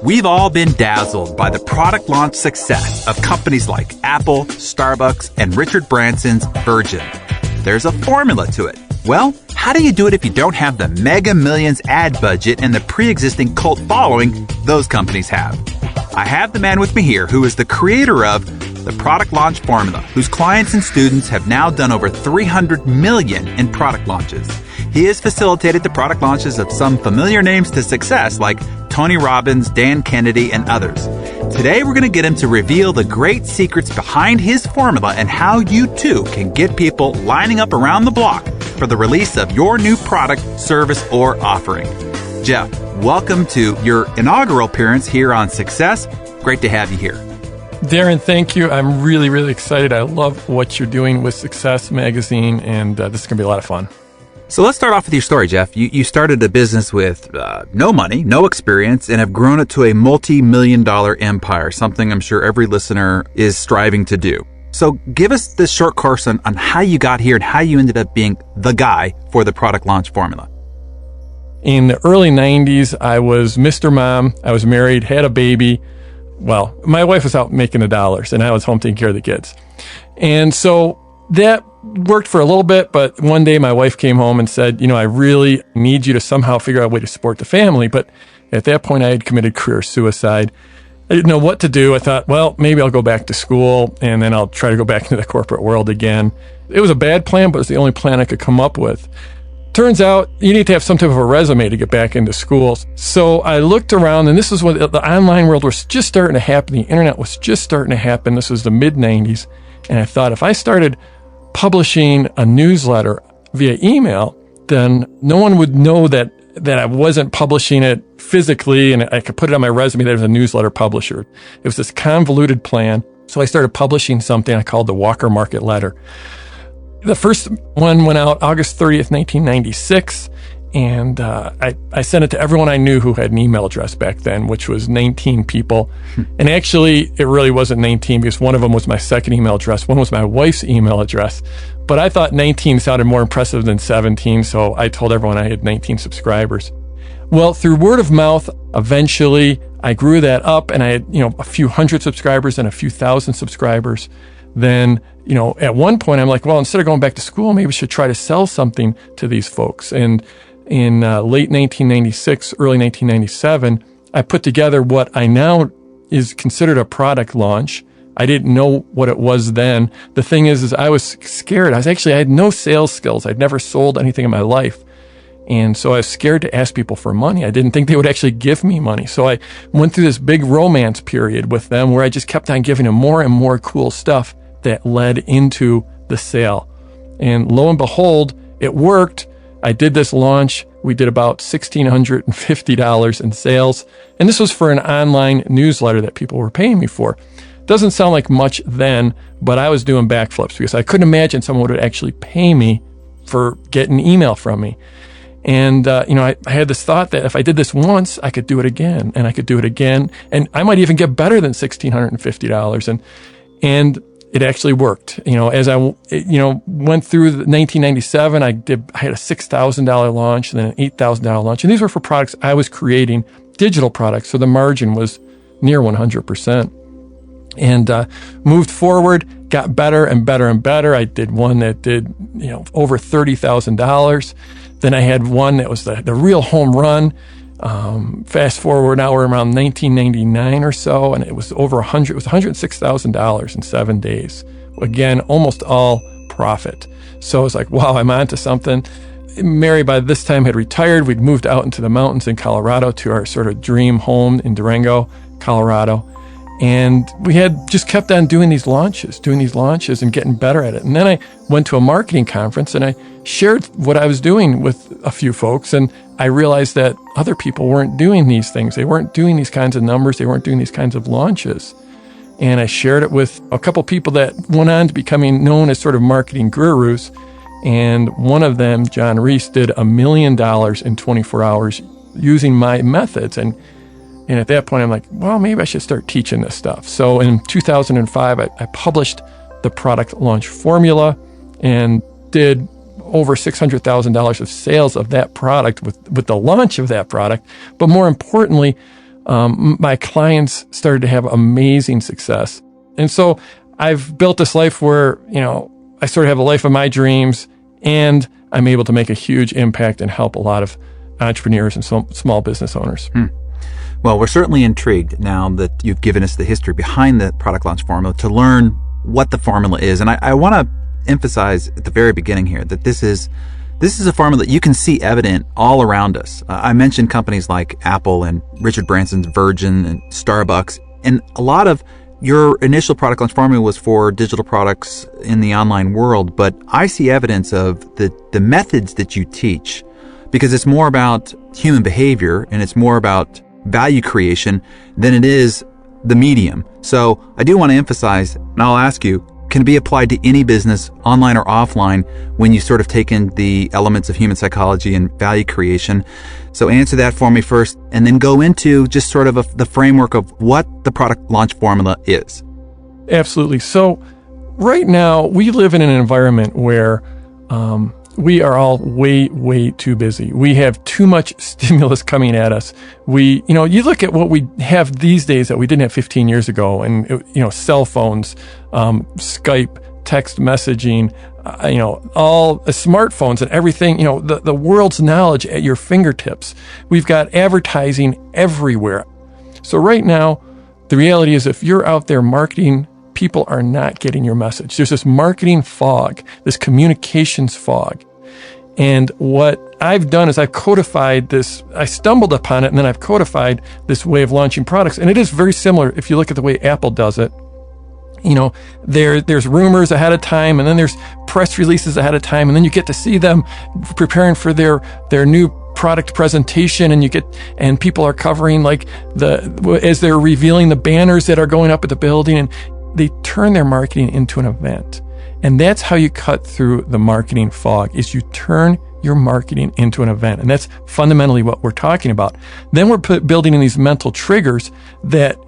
We've all been dazzled by the product launch success of companies like Apple, Starbucks, and Richard Branson's Virgin. There's a formula to it. Well, how do you do it if you don't have the mega millions ad budget and the pre-existing cult following those companies have? I have the man with me here who is the creator of the product launch formula, whose clients and students have now done over 300 million in product launches. He has facilitated the product launches of some familiar names to success like Tony Robbins, Dan Kennedy, and others. Today, we're going to get him to reveal the great secrets behind his formula and how you too can get people lining up around the block for the release of your new product, service, or offering. Jeff, welcome to your inaugural appearance here on Success. Great to have you here. Darren, thank you. I'm really, really excited. I love what you're doing with Success Magazine, and this is going to be a lot of fun. So let's start off with your story, Jeff. You started a business with no money, no experience, and have grown it to a multi-million-dollar empire, something I'm sure every listener is striving to do. So give us this short course on how you got here and how you ended up being the guy for the product launch formula. In the early 90s, I was Mr. Mom. I was married, had a baby. Well, my wife was out making the dollars, and I was home taking care of the kids. And so that worked for a little bit, but one day my wife came home and said, I really need you to somehow figure out a way to support the family. But at that point, I had committed career suicide. I didn't know what to do. I thought, well, maybe I'll go back to school, and then I'll try to go back into the corporate world again. It was a bad plan, but it was the only plan I could come up with. Turns out you need to have some type of a resume to get back into school. So I looked around, and this was when the online world was just starting to happen. The internet was just starting to happen. This was the mid-90s. And I thought, if I started publishing a newsletter via email, then no one would know that I wasn't publishing it physically, and I could put it on my resume that I was a newsletter publisher. It was this convoluted plan. So I started publishing something I called the Walker Market Letter. The first one went out August 30th, 1996, and I sent it to everyone I knew who had an email address back then, which was 19 people. And actually, it really wasn't 19 because one of them was my second email address. One was my wife's email address. But I thought 19 sounded more impressive than 17, so I told everyone I had 19 subscribers. Well, through word of mouth, eventually, I grew that up, and I had, a few hundred subscribers and a few thousand subscribers. Then, at one point, I'm like, well, instead of going back to school, maybe we should try to sell something to these folks. And in late 1996, early 1997, I put together what I now is considered a product launch. I didn't know what it was then. The thing is I was scared. I had no sales skills. I'd never sold anything in my life. And so I was scared to ask people for money. I didn't think they would actually give me money. So I went through this big romance period with them where I just kept on giving them more and more cool stuff that led into the sale. And lo and behold, it worked. I did this launch. We did about $1,650 in sales. And this was for an online newsletter that people were paying me for. Doesn't sound like much then, but I was doing backflips because I couldn't imagine someone would actually pay me for getting email from me. And, I had this thought that if I did this once, I could do it again, and I could do it again. And I might even get better than $1,650. And it actually worked. As I, went through 1997, I had a $6,000 launch and then an $8,000 launch. And these were for products I was creating, digital products. So the margin was near 100%. And moved forward, got better and better and better. I did one that did, over $30,000. Then I had one that was the real home run. Fast forward, now we're around 1999 or so, and it was over it was $106,000 in 7 days. Again, almost all profit. So I was like, wow, I'm onto something. Mary, by this time, had retired. We'd moved out into the mountains in Colorado to our sort of dream home in Durango, Colorado. And we had just kept on doing these launches and getting better at it. And then I went to a marketing conference and I shared what I was doing with a few folks. And I realized that other people weren't doing these things. They weren't doing these kinds of numbers. They weren't doing these kinds of launches. And I shared it with a couple people that went on to becoming known as sort of marketing gurus. And one of them, John Reese, did $1 million in 24 hours using my methods. And at that point, I'm like, well, maybe I should start teaching this stuff. So in 2005, I published the product launch formula and did over $600,000 of sales of that product with the launch of that product. But more importantly, my clients started to have amazing success. And so I've built this life where, I sort of have a life of my dreams, and I'm able to make a huge impact and help a lot of entrepreneurs and small business owners. Well, we're certainly intrigued now that you've given us the history behind the product launch formula to learn what the formula is. And I want to emphasize at the very beginning here that this is a formula that you can see evident all around us. I mentioned companies like Apple and Richard Branson's Virgin and Starbucks, and a lot of your initial product launch formula was for digital products in the online world, but I see evidence of the methods that you teach, because it's more about human behavior and it's more about value creation than it is the medium. So I do want to emphasize, and I'll ask you, can it be applied to any business, online or offline, when you sort of take in the elements of human psychology and value creation? So answer that for me first, and then go into just sort of the framework of what the product launch formula is. Absolutely. So right now, we live in an environment where we are all way, way too busy. We have too much stimulus coming at us. You look at what we have these days that we didn't have 15 years ago, and, cell phones, Skype, text messaging, all smartphones and everything, the world's knowledge at your fingertips. We've got advertising everywhere. So right now, the reality is if you're out there marketing, people are not getting your message. There's this marketing fog, this communications fog. And what I've done is I've codified this. I stumbled upon it, and then I've codified this way of launching products. And it is very similar if you look at the way Apple does it. There's rumors ahead of time, and then there's press releases ahead of time, and then you get to see them preparing for their new product presentation, and people are covering as they're revealing the banners that are going up at the building, and they turn their marketing into an event. And that's how you cut through the marketing fog, is you turn your marketing into an event. And that's fundamentally what we're talking about. Then we're building in these mental triggers that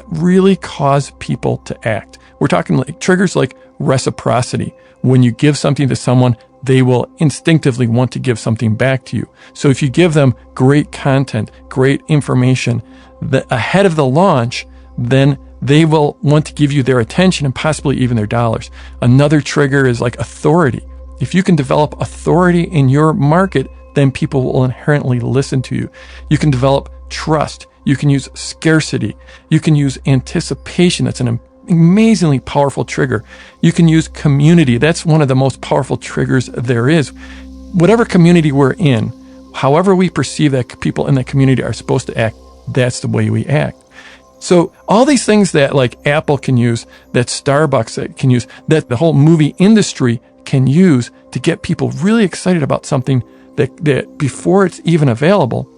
really cause people to act. We're talking like triggers like reciprocity. When you give something to someone, they will instinctively want to give something back to you. So if you give them great content, great information ahead of the launch, then they will want to give you their attention and possibly even their dollars. Another trigger is like authority. If you can develop authority in your market, then people will inherently listen to you. You can develop trust. You can use scarcity. You can use anticipation. That's an amazingly powerful trigger. You can use community. That's one of the most powerful triggers there is. Whatever community we're in, however we perceive that people in that community are supposed to act, that's the way we act. So all these things that like Apple can use, that Starbucks can use, that the whole movie industry can use to get people really excited about something that before it's even available,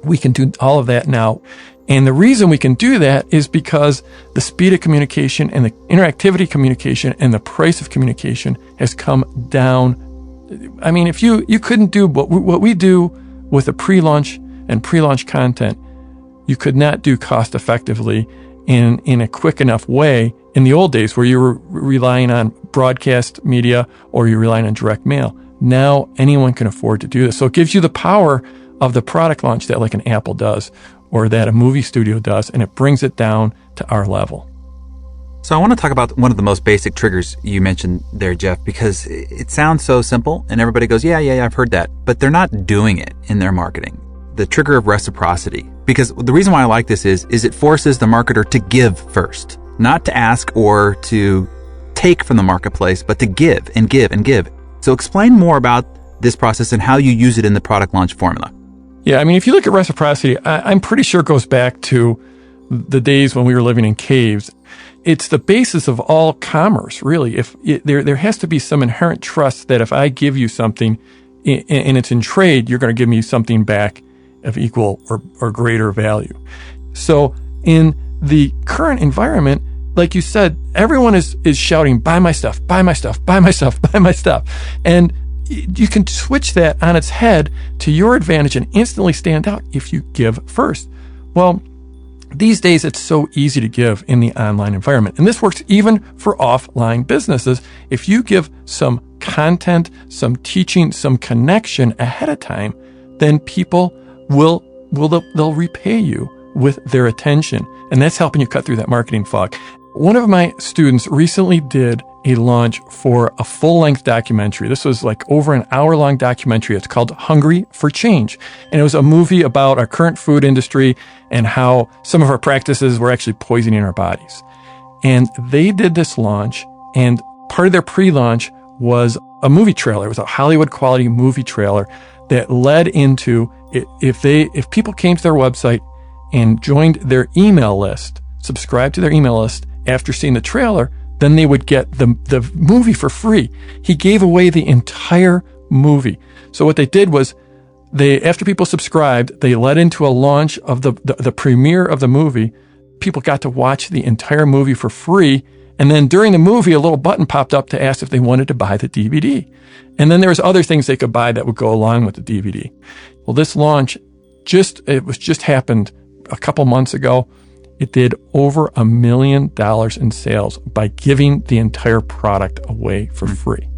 we can do all of that now. And the reason we can do that is because the speed of communication and the interactivity communication and the price of communication has come down. I mean, if you couldn't do what we do with the pre-launch and pre-launch content, you could not do cost effectively in a quick enough way in the old days where you were relying on broadcast media or you're relying on direct mail. Now anyone can afford to do this. So it gives you the power of the product launch that like an Apple does or that a movie studio does, and it brings it down to our level. So I want to talk about one of the most basic triggers you mentioned there, Jeff, because it sounds so simple and everybody goes, yeah, I've heard that, but they're not doing it in their marketing. The trigger of reciprocity. Because the reason why I like this is it forces the marketer to give first, not to ask or to take from the marketplace, but to give and give and give. So explain more about this process and how you use it in the product launch formula. Yeah, I mean, if you look at reciprocity, I'm pretty sure it goes back to the days when we were living in caves. It's the basis of all commerce, really. There has to be some inherent trust that if I give you something and it's in trade, you're going to give me something back of equal or greater value. So in the current environment, like you said, everyone is shouting, buy my stuff, buy my stuff, buy my stuff, buy my stuff. And you can switch that on its head to your advantage and instantly stand out if you give first. Well, these days it's so easy to give in the online environment. And this works even for offline businesses. If you give some content, some teaching, some connection ahead of time, then people they'll repay you with their attention. And that's helping you cut through that marketing fog. One of my students recently did a launch for a full-length documentary. This was like over an hour-long documentary. It's called Hungry for Change. And it was a movie about our current food industry and how some of our practices were actually poisoning our bodies. And they did this launch, and part of their pre-launch was a movie trailer. It was a Hollywood quality movie trailer that led into, if people came to their website and joined their email list, subscribed to their email list after seeing the trailer, then they would get the movie for free. He gave away the entire movie. So what they did was, after people subscribed, they led into a launch of the premiere of the movie. People got to watch the entire movie for free. And then during the movie, a little button popped up to ask if they wanted to buy the DVD. And then there was other things they could buy that would go along with the DVD. Well, this launch just happened a couple months ago. It did over $1 million in sales by giving the entire product away for free.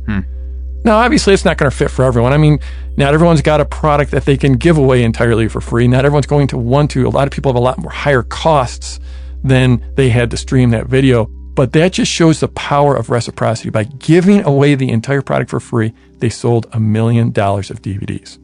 Now, obviously, it's not going to fit for everyone. I mean, not everyone's got a product that they can give away entirely for free. Not everyone's going to want to. A lot of people have a lot more higher costs than they had to stream that video. But that just shows the power of reciprocity. By giving away the entire product for free, they sold $1 million of DVDs.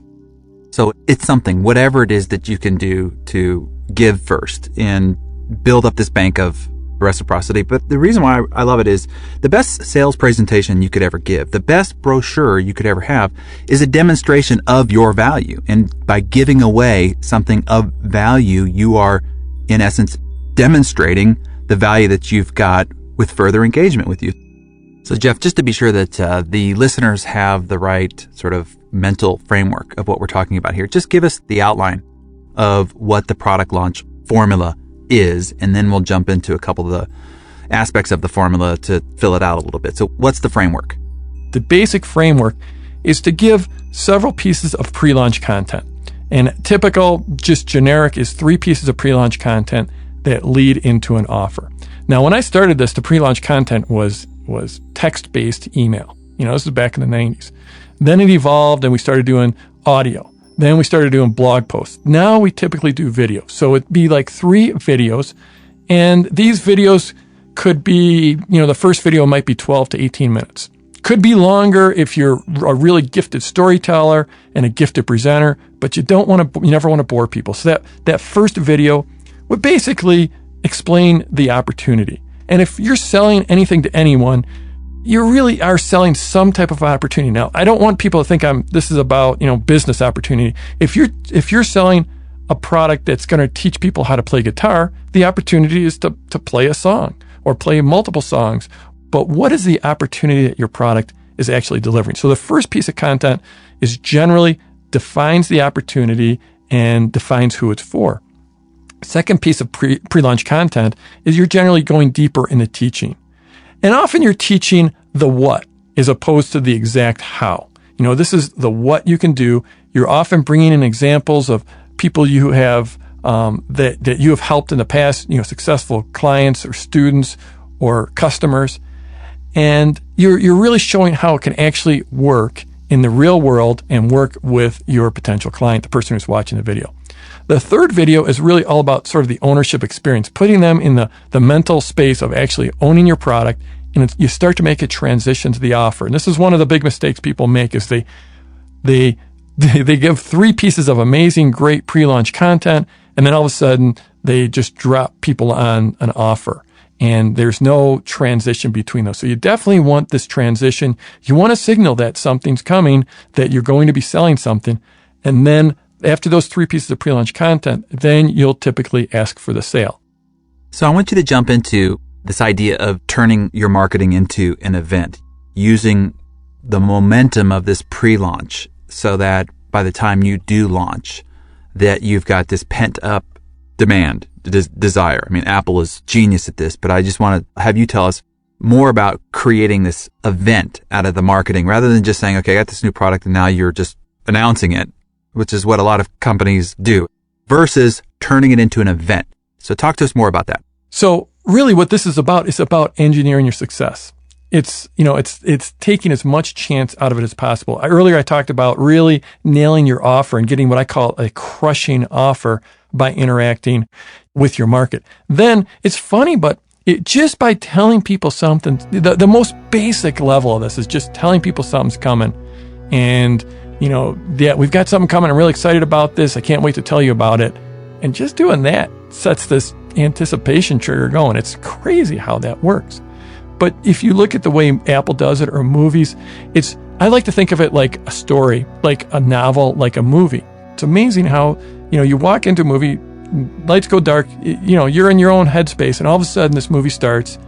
So it's something, whatever it is that you can do to give first and build up this bank of reciprocity. But the reason why I love it is the best sales presentation you could ever give, the best brochure you could ever have, is a demonstration of your value. And by giving away something of value, you are, in essence, demonstrating the value that you've got with further engagement with you. So Jeff, just to be sure that the listeners have the right sort of mental framework of what we're talking about here, just give us the outline of what the product launch formula is, and then we'll jump into a couple of the aspects of the formula to fill it out a little bit. So what's the framework? The basic framework is to give several pieces of pre-launch content. And typical, just generic, is 3 pieces of pre-launch content that lead into an offer. Now, when I started this, the pre-launch content was text-based email. This is back in the 90s. Then it evolved and we started doing audio. Then we started doing blog posts. Now we typically do video. So it'd be like 3 videos. And these videos could be, the first video might be 12 to 18 minutes. Could be longer if you're a really gifted storyteller and a gifted presenter, but you never want to bore people. So that first video would basically explain the opportunity. And if you're selling anything to anyone, you really are selling some type of opportunity. Now, I don't want people to think this is about, business opportunity. If you're selling a product that's going to teach people how to play guitar, the opportunity is to play a song or play multiple songs. But what is the opportunity that your product is actually delivering? So the first piece of content is generally defines the opportunity and defines who it's for. Second piece of pre-launch content is you're generally going deeper into teaching. And often you're teaching the what as opposed to the exact how. This is the what you can do. You're often bringing in examples of people you have that you have helped in the past, successful clients or students or customers. And you're really showing how it can actually work in the real world and work with your potential client, the person who's watching the video. The third video is really all about sort of the ownership experience, putting them in the mental space of actually owning your product, and you start to make a transition to the offer. And this is one of the big mistakes people make is they give 3 pieces of amazing, great pre-launch content, and then all of a sudden they just drop people on an offer. And there's no transition between those. So you definitely want this transition. You want to signal that something's coming, that you're going to be selling something. And then after those 3 pieces of pre-launch content, then you'll typically ask for the sale. So I want you to jump into this idea of turning your marketing into an event, using the momentum of this pre-launch so that by the time you do launch, that you've got this pent-up demand, desire. I mean, Apple is genius at this, but I just want to have you tell us more about creating this event out of the marketing rather than just saying, okay, I got this new product and now you're just announcing it, which is what a lot of companies do, versus turning it into an event. So talk to us more about that. So really what this is about engineering your success. it's taking as much chance out of it as possible. Earlier I talked about really nailing your offer and getting what I call a crushing offer by interacting with your market. Then it's funny, but just by telling people something, the most basic level of this is just telling people something's coming. And, yeah, we've got something coming. I'm really excited about this. I can't wait to tell you about it. And just doing that sets this anticipation trigger going. It's crazy how that works. But if you look at the way Apple does it or movies, I like to think of it like a story, like a novel, like a movie. It's amazing how, you walk into a movie, lights go dark, you're in your own headspace, and all of a sudden this movie starts.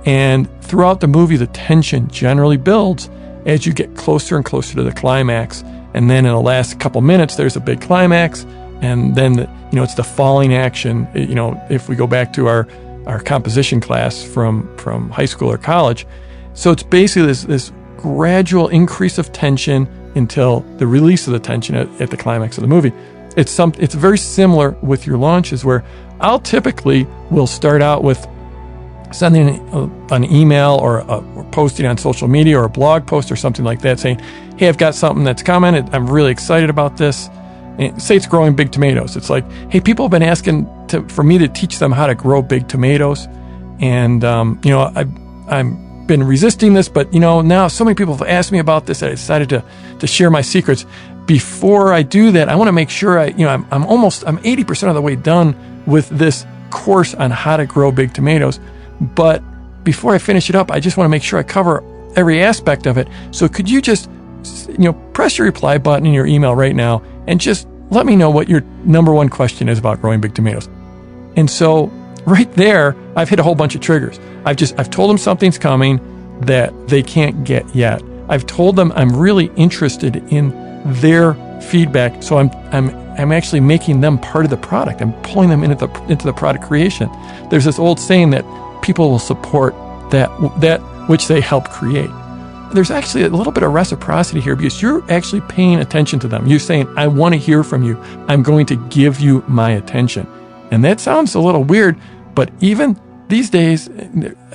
And throughout the movie, the tension generally builds as you get closer and closer to the climax. And then in the last couple minutes, there's a big climax. And then, it's the falling action. If we go back to our composition class from high school or college. So it's basically this gradual increase of tension until the release of the tension at the climax of the movie. It's very similar with your launches, where I'll typically will start out with sending an email or posting on social media or a blog post or something like that saying, hey, I've got something that's coming. I'm really excited about this. And say it's growing big tomatoes. It's like, hey, people have been asking for me to teach them how to grow big tomatoes. And, I've been resisting this, but, now so many people have asked me about this that I decided to share my secrets. Before I do that, I want to make sure I'm 80% of the way done with this course on how to grow big tomatoes. But before I finish it up, I just want to make sure I cover every aspect of it. So could you just, press your reply button in your email right now and just let me know what your number one question is about growing big tomatoes. And so right there, I've hit a whole bunch of triggers. I've told them something's coming that they can't get yet. I've told them I'm really interested in their feedback. So I'm actually making them part of the product. I'm pulling them into the product creation. There's this old saying that people will support that which they help create. There's actually a little bit of reciprocity here because you're actually paying attention to them. You're saying, I want to hear from you. I'm going to give you my attention. And that sounds a little weird, but even these days,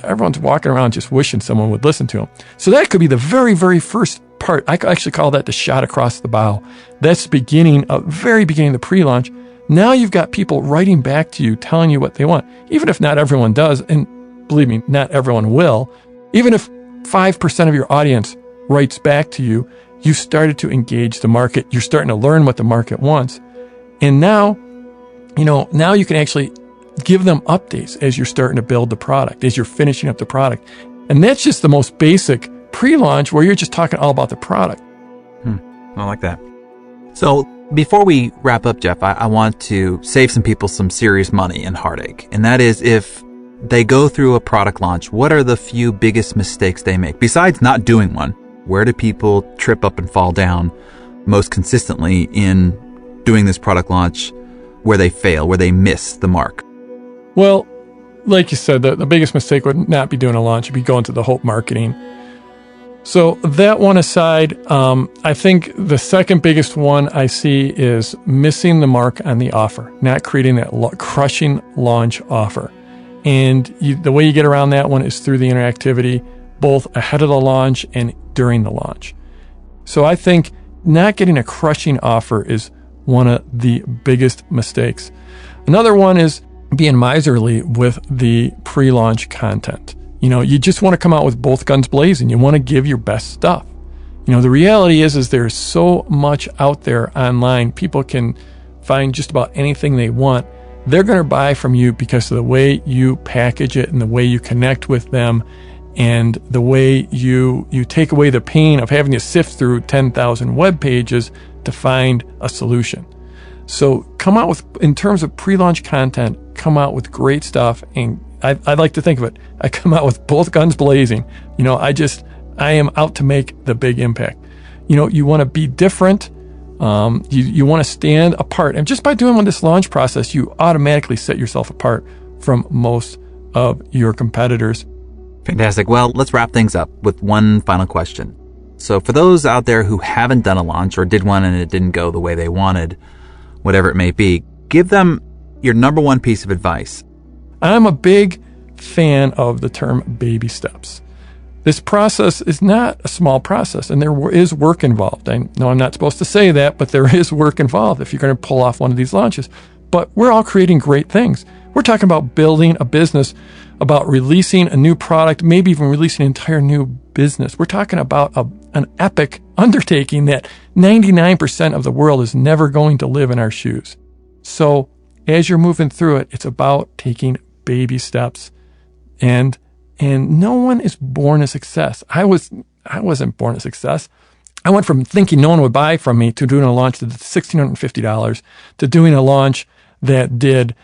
everyone's walking around just wishing someone would listen to them. So that could be the very, very first part. I actually call that the shot across the bow. That's the very beginning of the pre-launch. Now you've got people writing back to you, telling you what they want. Even if not everyone does, and believe me, not everyone will. Even if 5% of your audience writes back to you, you started to engage the market. You're starting to learn what the market wants. And now you can actually give them updates as you're starting to build the product, as you're finishing up the product. And that's just the most basic pre-launch where you're just talking all about the product. I like that. So before we wrap up, Jeff, I want to save some people some serious money and heartache. And that is, if they go through a product launch, what are the few biggest mistakes they make? Besides not doing one, where do people trip up and fall down most consistently in doing this product launch where they fail, where they miss the mark? Well, like you said, the biggest mistake would not be doing a launch. It'd be going to the hope marketing. So that one aside, I think the second biggest one I see is missing the mark on the offer, not creating that crushing launch offer. And the way you get around that one is through the interactivity, both ahead of the launch and during the launch. So I think not getting a crushing offer is one of the biggest mistakes. Another one is being miserly with the pre-launch content. You just want to come out with both guns blazing. You want to give your best stuff. The reality is there's so much out there online. People can find just about anything they want. They're going to buy from you because of the way you package it and the way you connect with them and the way you take away the pain of having to sift through 10,000 web pages to find a solution. So come out with, in terms of pre-launch content, come out with great stuff. And I like to think of it, I come out with both guns blazing. I am out to make the big impact. You want to be different. You want to stand apart. And just by doing this launch process, you automatically set yourself apart from most of your competitors. Fantastic. Well, let's wrap things up with one final question. So for those out there who haven't done a launch or did one and it didn't go the way they wanted, whatever it may be, give them your number one piece of advice. I'm a big fan of the term baby steps. This process is not a small process, and there is work involved. I know I'm not supposed to say that, but there is work involved if you're going to pull off one of these launches. But we're all creating great things. We're talking about building a business, about releasing a new product, maybe even releasing an entire new business. We're talking about an epic undertaking that 99% of the world is never going to live in our shoes. So as you're moving through it, it's about taking baby steps. And no one is born a success. I wasn't born a success. I went from thinking no one would buy from me to doing a launch that did $1,650 to doing a launch that did